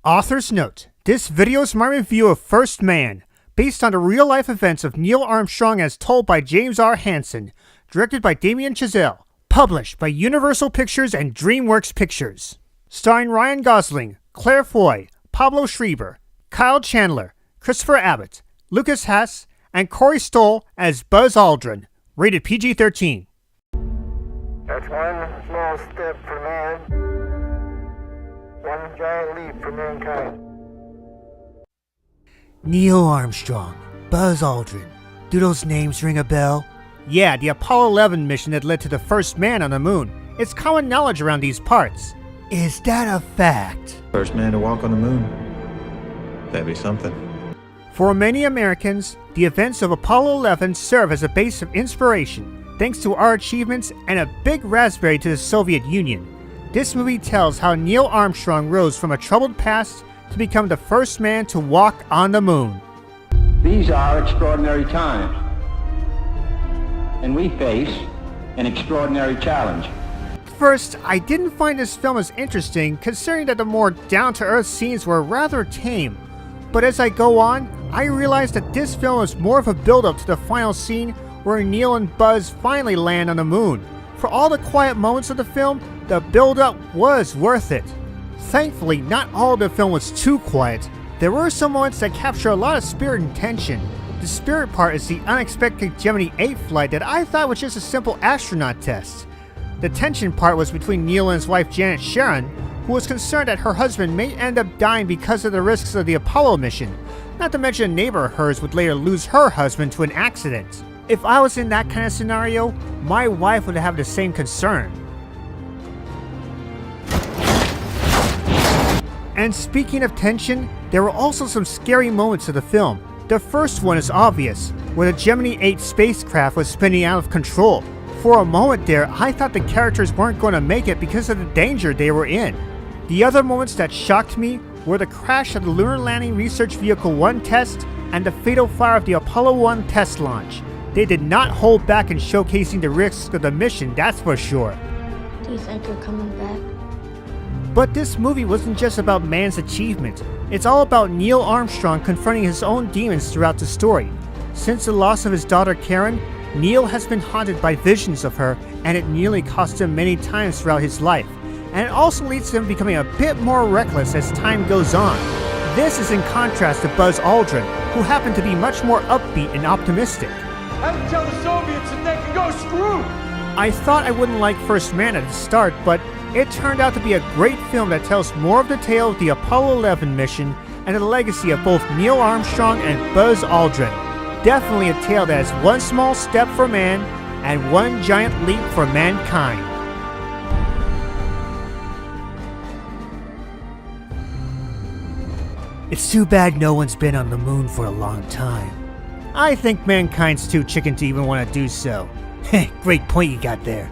Author's note: this video is my review of First Man, based on the real-life events of Neil Armstrong as told by James R. Hansen, directed by Damien Chazelle, published by Universal Pictures and DreamWorks Pictures. Starring Ryan Gosling, Claire Foy, Pablo Schreiber, Kyle Chandler, Christopher Abbott, Lucas Haas, and Corey Stoll as Buzz Aldrin. Rated PG-13. That's one small step for man, one giant leap for mankind. Neil Armstrong, Buzz Aldrin. Do those names ring a bell? Yeah, the Apollo 11 mission that led to the first man on the moon. It's common knowledge around these parts. Is that a fact? First man to walk on the moon. That'd be something. For many Americans, the events of Apollo 11 serve as a base of inspiration, thanks to our achievements and a big raspberry to the Soviet Union. This movie tells how Neil Armstrong rose from a troubled past to become the first man to walk on the moon. These are extraordinary times, and we face an extraordinary challenge. First, I didn't find this film as interesting, considering that the more down-to-earth scenes were rather tame. But as I go on, I realized that this film is more of a build-up to the final scene where Neil and Buzz finally land on the moon. For all the quiet moments of the film, the build-up was worth it. Thankfully, not all of the film was too quiet. There were some moments that capture a lot of spirit and tension. The spirit part is the unexpected Gemini 8 flight that I thought was just a simple astronaut test. The tension part was between Neil and his wife Janet Sharon, who was concerned that her husband may end up dying because of the risks of the Apollo mission. Not to mention a neighbor of hers would later lose her husband to an accident. If I was in that kind of scenario, my wife would have the same concern. And speaking of tension, there were also some scary moments of the film. The first one is obvious, where the Gemini 8 spacecraft was spinning out of control. For a moment there, I thought the characters weren't going to make it because of the danger they were in. The other moments that shocked me were the crash of the Lunar Landing Research Vehicle 1 test and the fatal fire of the Apollo 1 test launch. They did not hold back in showcasing the risks of the mission, that's for sure. Do you think you're coming back? But this movie wasn't just about man's achievement. It's all about Neil Armstrong confronting his own demons throughout the story. Since the loss of his daughter Karen, Neil has been haunted by visions of her, and it nearly cost him many times throughout his life. And it also leads to him becoming a bit more reckless as time goes on. This is in contrast to Buzz Aldrin, who happened to be much more upbeat and optimistic. I would tell the Soviets that they can go screw! I thought I wouldn't like First Man at the start, but it turned out to be a great film that tells more of the tale of the Apollo 11 mission and the legacy of both Neil Armstrong and Buzz Aldrin. Definitely a tale that has one small step for man and one giant leap for mankind. It's too bad no one's been on the moon for a long time. I think mankind's too chicken to even want to do so. Great point you got there.